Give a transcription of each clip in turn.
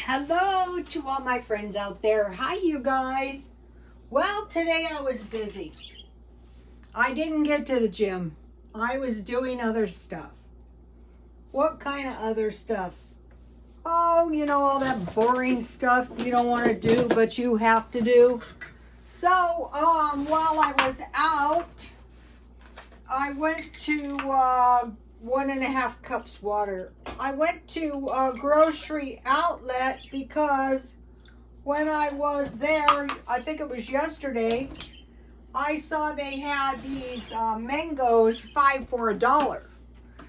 Hello to all my friends out there. Hi, you guys. Well, today I was busy. I didn't get to the gym. I was doing other stuff. What kind of other stuff? Oh, you know, all that boring stuff you don't want to do, but you have to do. So, while I was out, I went to 1.5 cups water. I went to a grocery outlet because when I was there, I think it was yesterday, I saw they had these mangoes 5 for $1.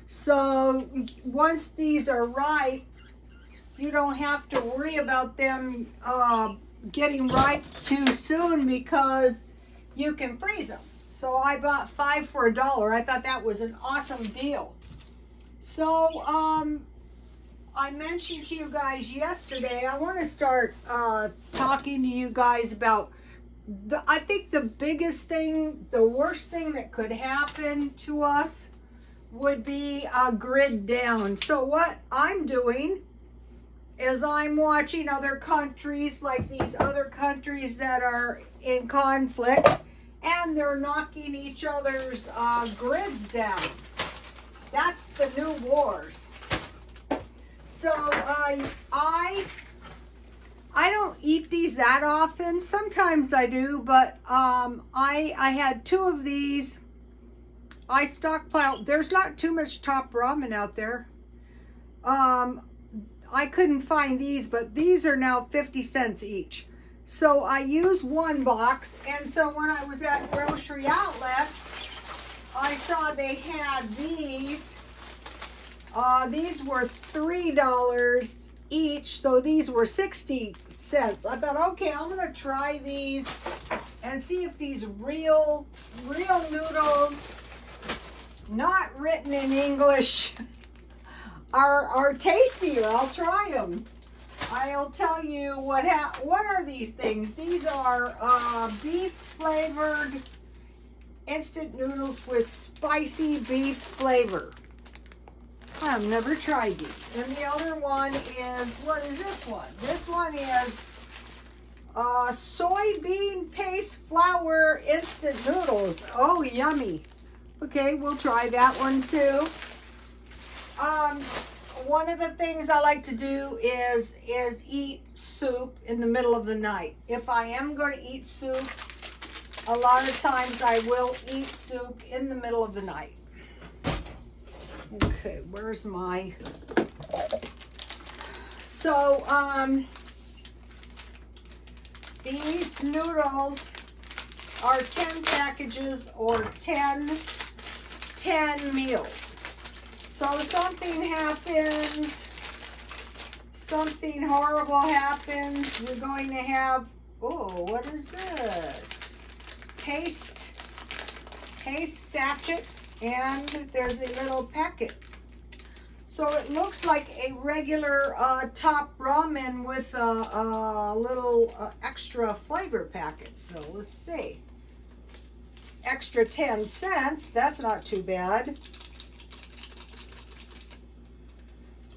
So once these are ripe, you don't have to worry about them getting ripe too soon because you can freeze them. So I bought 5 for $1. I thought that was an awesome deal. So I mentioned to you guys yesterday, I want to start talking to you guys about, I think the biggest thing, the worst thing that could happen to us would be a grid down. So what I'm doing is I'm watching other countries, like these other countries that are in conflict, and they're knocking each other's grids down. That's the new wars. So I don't eat these that often. Sometimes I do, but I had 2 of these. I stockpiled. There's not too much top ramen out there. I couldn't find these, but these are now 50 cents each. So I used 1 box, and so when I was at grocery outlet, I saw they had these. These were $3 each, so these were 60 cents. I thought, okay, I'm gonna try these and see if these real noodles, not written in English, are tastier. I'll try them. I'll tell you what are these things. These are beef flavored instant noodles with spicy beef flavor. I've never tried these. And the other one is, what is this one? This one is soybean paste flour instant noodles. Oh, yummy. Okay, we'll try that one too. One of the things I like to do is eat soup in the middle of the night. If I am going to eat soup, a lot of times I will eat soup in the middle of the night. Okay, where's my... So, these noodles are 10 packages or 10 meals. So something happens, something horrible happens, we're going to have, oh, what is this? Paste sachet, and there's a little packet. So it looks like a regular top ramen with a little extra flavor packet. So let's see. Extra 10 cents, that's not too bad.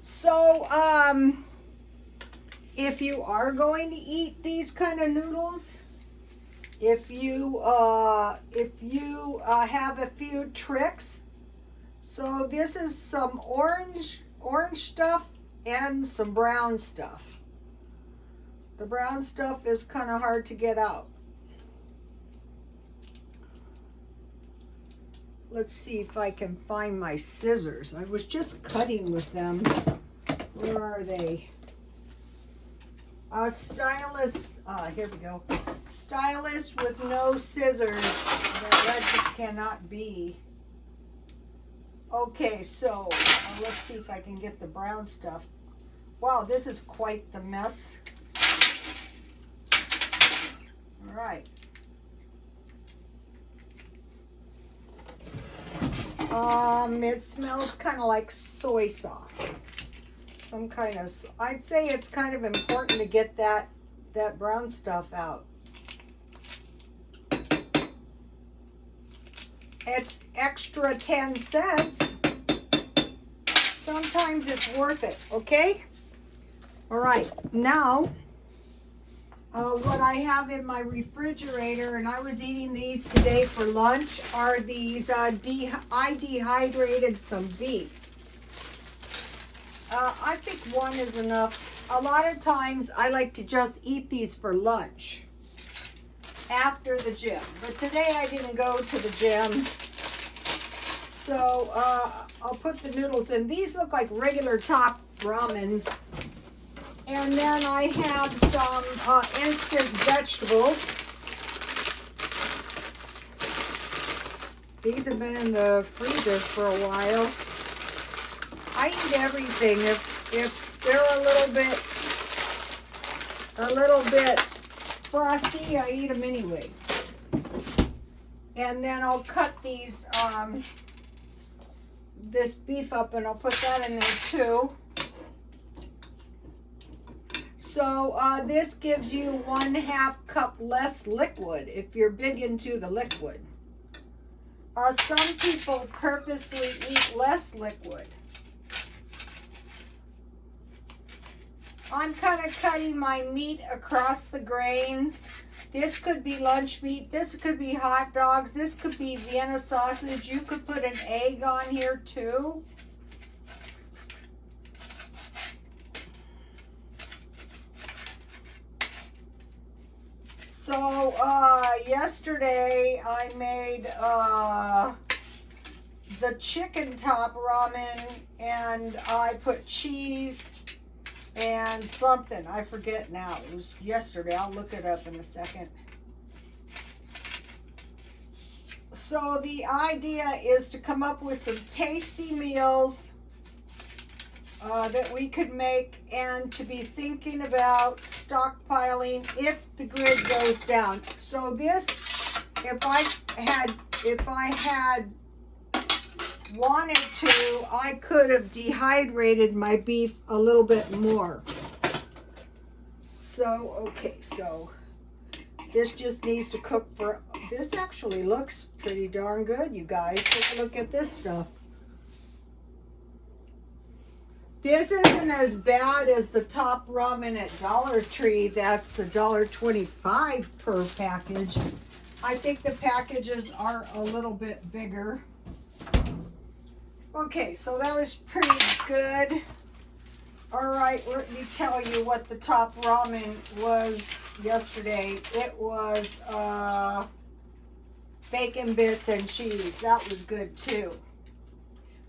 So, if you are going to eat these kind of noodles, if you have a few tricks. So this is some orange stuff and some brown stuff. The brown stuff is kind of hard to get out. Let's see if I can find my scissors. I was just cutting with them. Where are they? Stylus, here we go. Stylus with no scissors. That just cannot be. Okay, so let's see if I can get the brown stuff. Wow, this is quite the mess. All right. It smells kind of like soy sauce. Some kind of, I'd say it's kind of important to get that brown stuff out. It's extra 10 cents. Sometimes it's worth it, okay? All right, now what I have in my refrigerator, and I was eating these today for lunch, are these, I dehydrated some beef. I think one is enough. A lot of times I like to just eat these for lunch after the gym. But today I didn't go to the gym. So I'll put the noodles in. These look like regular top ramens. And then I have some instant vegetables. These have been in the freezer for a while. I eat everything. If they're a little bit frosty, I eat them anyway. And then I'll cut these this beef up, and I'll put that in there too. So this gives you 1/2 cup less liquid if you're big into the liquid. Some people purposely eat less liquid. I'm kind of cutting my meat across the grain. This could be lunch meat. This could be hot dogs. This could be Vienna sausage. You could put an egg on here too. So yesterday I made the chicken top ramen, and I put cheese and something. I forget now. It was yesterday. I'll look it up in a second. So the idea is to come up with some tasty meals that we could make, and to be thinking about stockpiling if the grid goes down. So this, if I had wanted to, I could have dehydrated my beef a little bit more. So, okay, so this just needs to cook for, this actually looks pretty darn good, you guys. Take a look at this stuff. This isn't as bad as the top ramen at Dollar Tree. That's $1.25 per package. I think the packages are a little bit bigger. Okay, so that was pretty good. All right, let me tell you what the top ramen was yesterday. It was bacon bits and cheese. That was good too.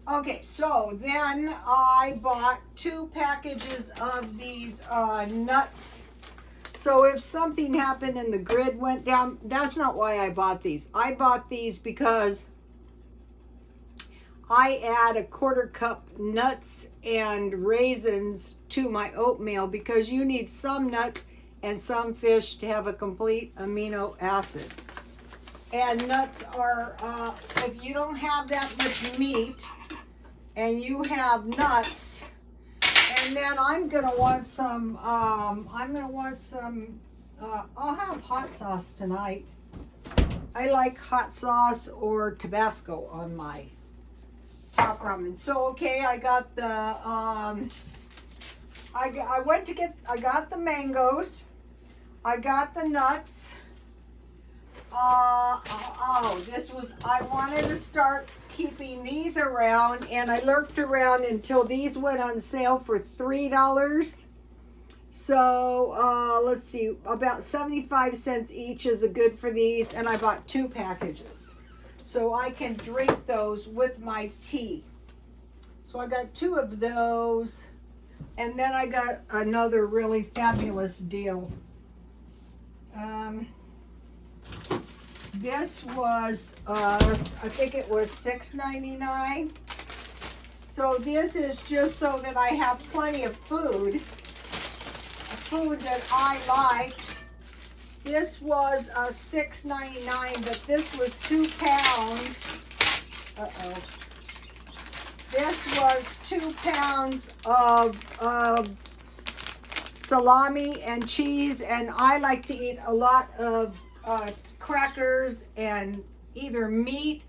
Okay, so then I bought 2 packages of these nuts. So if something happened and the grid went down, that's not why I bought these. I bought these because I add a 1/4 cup nuts and raisins to my oatmeal, because you need some nuts and some fish to have a complete amino acid. And nuts are, if you don't have that much meat and you have nuts, and then I'm gonna want some, I'll have hot sauce tonight. I like hot sauce or Tabasco on my top ramen. So okay, I got the I got the mangoes, I got the nuts. I wanted to start keeping these around, and I lurked around until these went on sale for $3. So let's see, about 75 cents each is good for these, and I bought 2 packages so I can drink those with my tea. So I got 2 of those, and then I got another really fabulous deal. This was, I think it was $6.99. So this is just so that I have plenty of food that I like. This was $6.99, but this was 2 pounds. This was 2 pounds of salami and cheese, and I like to eat a lot of crackers and either meat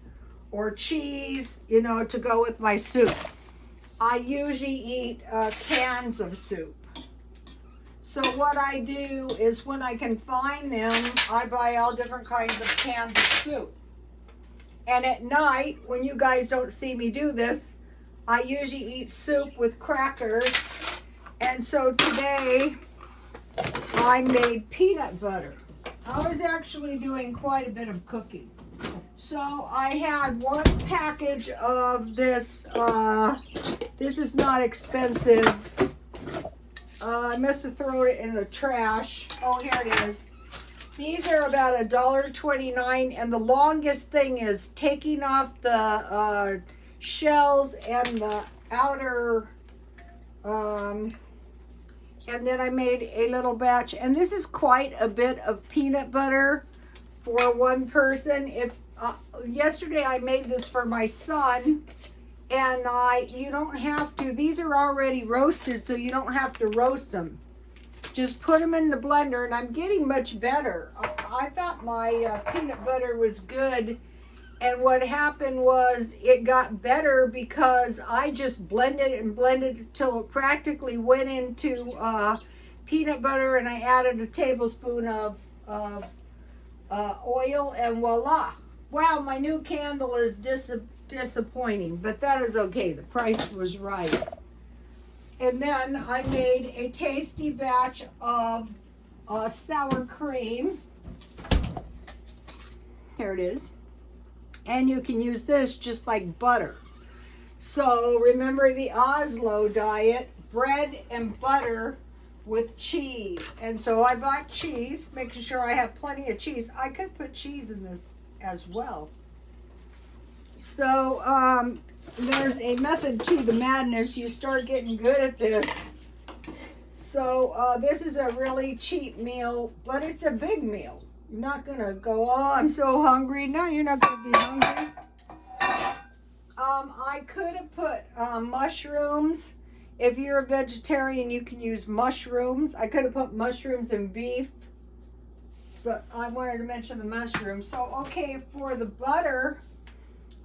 or cheese, you know, to go with my soup. I usually eat cans of soup. So what I do is when I can find them, I buy all different kinds of cans of soup. And at night, when you guys don't see me do this, I usually eat soup with crackers. And so today, I made peanut butter. I was actually doing quite a bit of cooking. So I had one package of this. This is not expensive. I must have thrown it in the trash. Oh, here it is. These are about $1.29, and the longest thing is taking off the shells and the outer, and then I made a little batch, and this is quite a bit of peanut butter for one person. If yesterday I made this for my son, and you don't have to, these are already roasted, so you don't have to roast them. Just put them in the blender, and I'm getting much better. I thought my peanut butter was good, and what happened was it got better because I just blended and blended until it practically went into peanut butter, and I added a tablespoon of oil, and voila. Wow, my new candle is disappointing, but that is okay. The price was right. And then I made a tasty batch of sour cream. Here it is. And you can use this just like butter. So remember the Oslo diet, bread and butter with cheese. And so I bought cheese, making sure I have plenty of cheese. I could put cheese in this as well. So there's a method to the madness. You start getting good at this. So this is a really cheap meal, but it's a big meal. You're not gonna go, oh, I'm so hungry. No, you're not gonna be hungry. I could have put mushrooms. If you're a vegetarian, you can use mushrooms. I could have put mushrooms and beef, but I wanted to mention the mushrooms. So, okay, for the butter,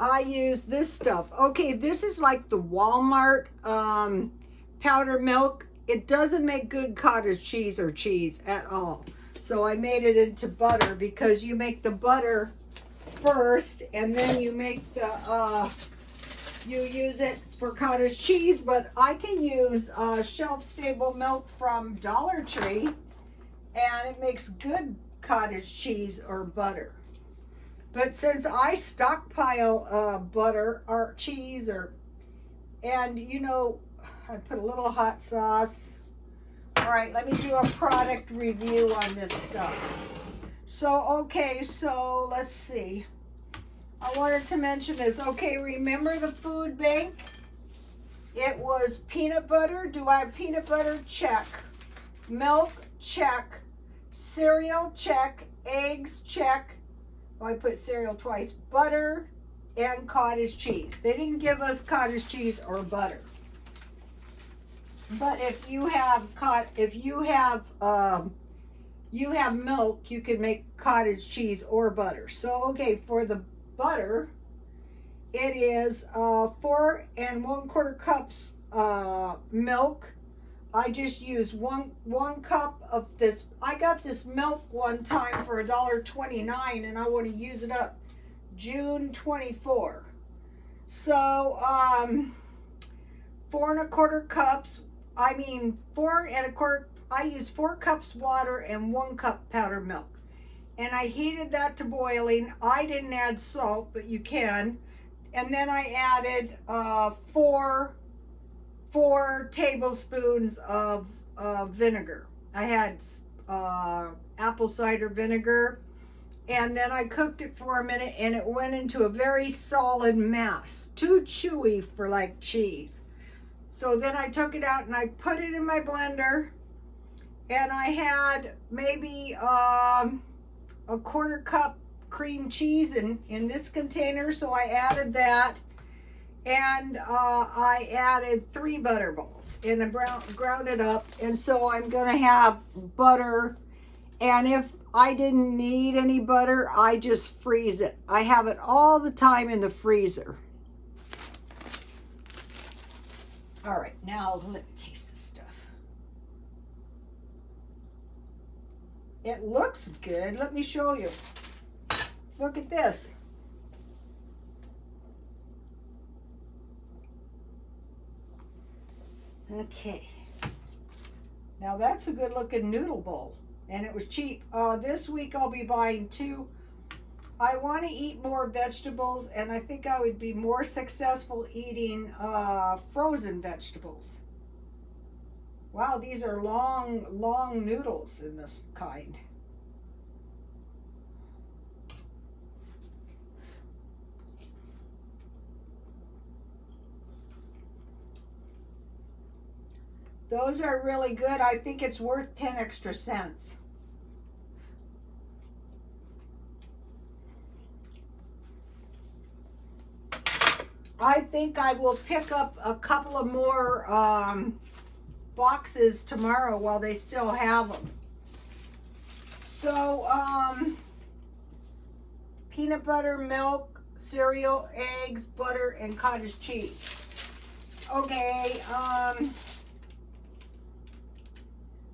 I use this stuff. Okay, this is like the Walmart powdered milk. It doesn't make good cottage cheese or cheese at all. So I made it into butter because you make the butter first and then you make the, you use it for cottage cheese, but I can use shelf-stable milk from Dollar Tree, and it makes good cottage cheese or butter. But since I stockpile butter or cheese, and you know, I put a little hot sauce. All right, let me do a product review on this stuff. So, okay, so let's see. I wanted to mention this. Okay, remember the food bank? It was peanut butter. Do I have peanut butter? Check. Milk? Check. Cereal? Check. Eggs? Check. Oh, I put cereal twice. Butter and cottage cheese. They didn't give us cottage cheese or butter. But if you have milk, you can make cottage cheese or butter. So, okay, for the butter, it is 4 1/4 cups milk. I just use one cup of this. I got this milk one time for $1.29, and I want to use it up June 24. So 4 1/4 cups. I mean 4 1/4. I use 4 cups water and 1 cup powdered milk, and I heated that to boiling. I didn't add salt, but you can. And then I added 4 tablespoons of vinegar. I had apple cider vinegar, and then I cooked it for a minute, and it went into a very solid mass, too chewy for like cheese. So then I took it out and I put it in my blender, and I had maybe a 1/4 cup cream cheese in this container, so I added that, and I added 3 butter balls, and I ground it up. And so I'm gonna have butter, and if I didn't need any butter, I just freeze it. I have it all the time in the freezer. All right, now let me taste this stuff. It looks good. Let me show you. Look at this. Okay. Now that's a good looking noodle bowl. And it was cheap. This week I'll be buying 2. I want to eat more vegetables, and I think I would be more successful eating frozen vegetables. Wow, these are long noodles in this kind. Those are really good. I think it's worth 10 extra cents. I think I will pick up a couple of more boxes tomorrow while they still have them. So, peanut butter, milk, cereal, eggs, butter, and cottage cheese. Okay,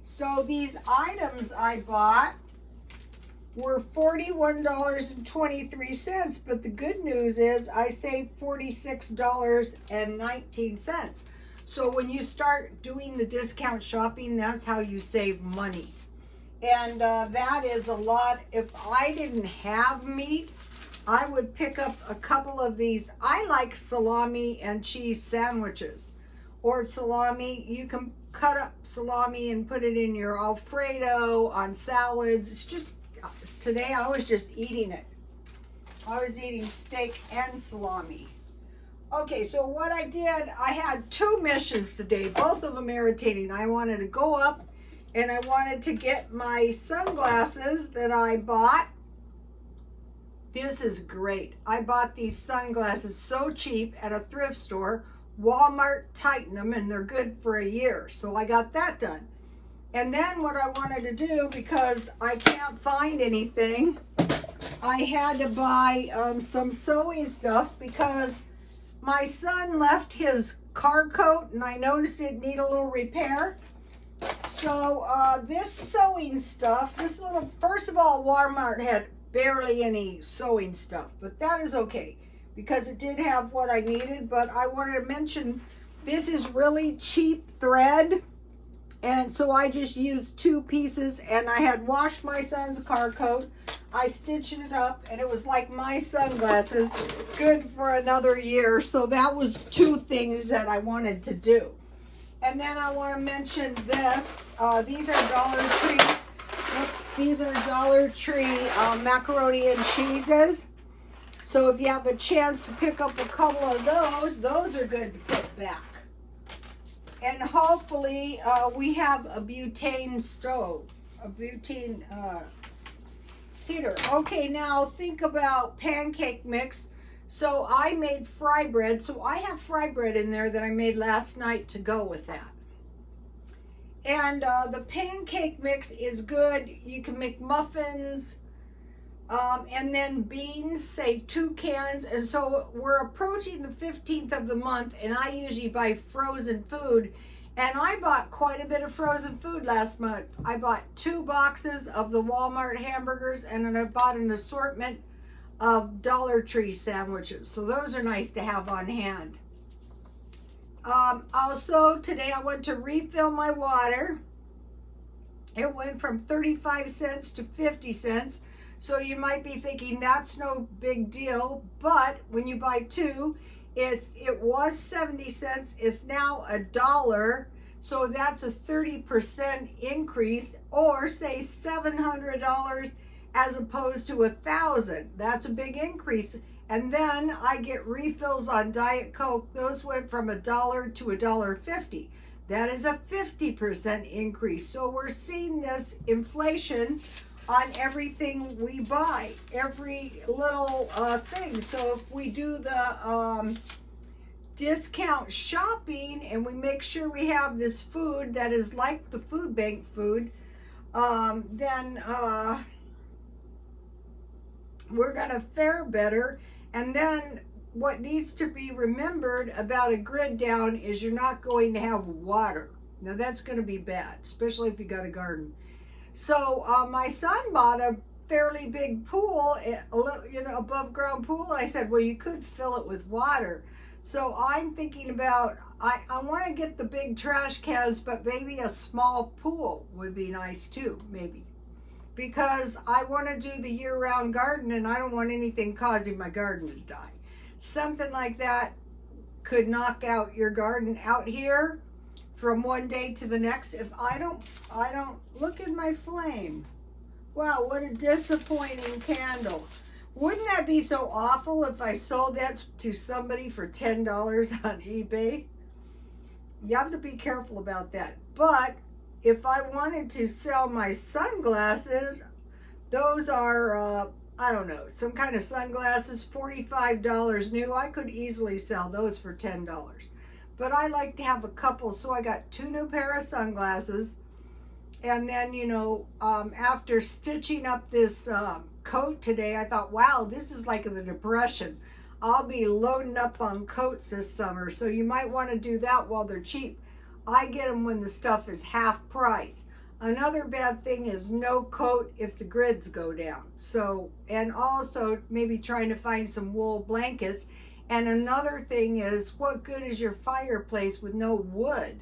so these items I bought were $41.23, but the good news is I saved $46.19. So when you start doing the discount shopping, that's how you save money. And that is a lot. If I didn't have meat, I would pick up a couple of these. I like salami and cheese sandwiches, or salami. You can cut up salami and put it in your Alfredo, on salads. It's just, today I was just eating it. I was eating steak and salami. Okay, so what I did, I had 2 missions today, both of them irritating. I wanted to go up and I wanted to get my sunglasses that I bought. This is great. I bought these sunglasses so cheap at a thrift store. Walmart tightened them and they're good for a year. So I got that done. And then what I wanted to do, because I can't find anything, I had to buy some sewing stuff because my son left his car coat and I noticed it needed a little repair. So this sewing stuff, this little, first of all, Walmart had barely any sewing stuff, but that is okay because it did have what I needed. But I wanted to mention, this is really cheap thread. And so I just used 2 pieces, and I had washed my son's car coat. I stitched it up, and it was like my sunglasses, good for another year. So that was 2 things that I wanted to do. And then I want to mention this. These are Dollar Tree. These are Dollar Tree macaroni and cheeses. So if you have a chance to pick up a couple of those are good to put back. And hopefully we have a butane stove, a butane heater. Okay, now think about pancake mix. So I made fry bread. So I have fry bread in there that I made last night to go with that. And the pancake mix is good. You can make muffins. And then beans, say 2 cans. And so we're approaching the 15th of the month, and I usually buy frozen food. And I bought quite a bit of frozen food last month. I bought 2 boxes of the Walmart hamburgers, and then I bought an assortment of Dollar Tree sandwiches. So those are nice to have on hand. Also, today I went to refill my water. It went from 35 cents to 50 cents. So you might be thinking that's no big deal, but when you buy 2, it was 70 cents. It's now $1. So that's a 30% increase, or say $700 as opposed to $1,000. That's a big increase. And then I get refills on Diet Coke. Those went from $1 to $1.50. That is a 50% increase. So we're seeing this inflation on everything we buy, every little thing. So if we do the discount shopping and we make sure we have this food that is like the food bank food, then we're gonna fare better. And then what needs to be remembered about a grid down is you're not going to have water. Now that's going to be bad, especially if you got a garden. So my son bought a fairly big pool, a little, above ground pool. And I said, well, you could fill it with water. So I'm thinking about, I want to get the big trash cans, but maybe a small pool would be nice too, maybe. Because I want to do the year-round garden and I don't want anything causing my garden to die. Something like that could knock out your garden out here from one day to the next. If I don't look at my flame. Wow, what a disappointing candle. Wouldn't that be so awful if I sold that to somebody for $10 on eBay? You have to be careful about that. But if I wanted to sell my sunglasses, those are, I don't know, some kind of sunglasses, $45 new. I could easily sell those for $10. But I like to have a couple, so I got 2 new pair of sunglasses. And then, after stitching up this coat today, I thought, wow, this is like the Depression. I'll be loading up on coats this summer, so you might want to do that while they're cheap. I get them when the stuff is half price. Another bad thing is no coat if the grids go down. So, and also maybe trying to find some wool blankets. And another thing is, what good is your fireplace with no wood?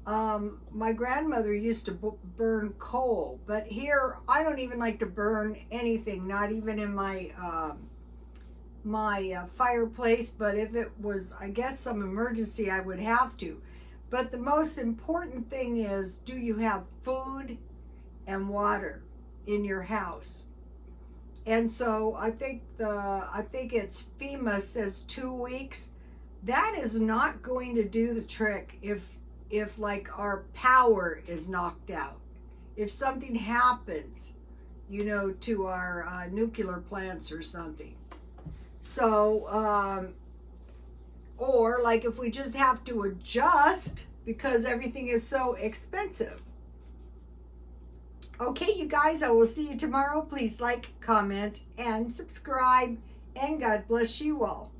My grandmother used to burn coal, but here I don't even like to burn anything, not even in my fireplace. But if it was, I guess, some emergency, I would have to. But the most important thing is, do you have food and water in your house? And so I think it's FEMA says 2 weeks. That is not going to do the trick if like our power is knocked out. If something happens, to our nuclear plants or something. So, or like if we just have to adjust because everything is so expensive. Okay, you guys, I will see you tomorrow. Please like, comment, and subscribe. And God bless you all.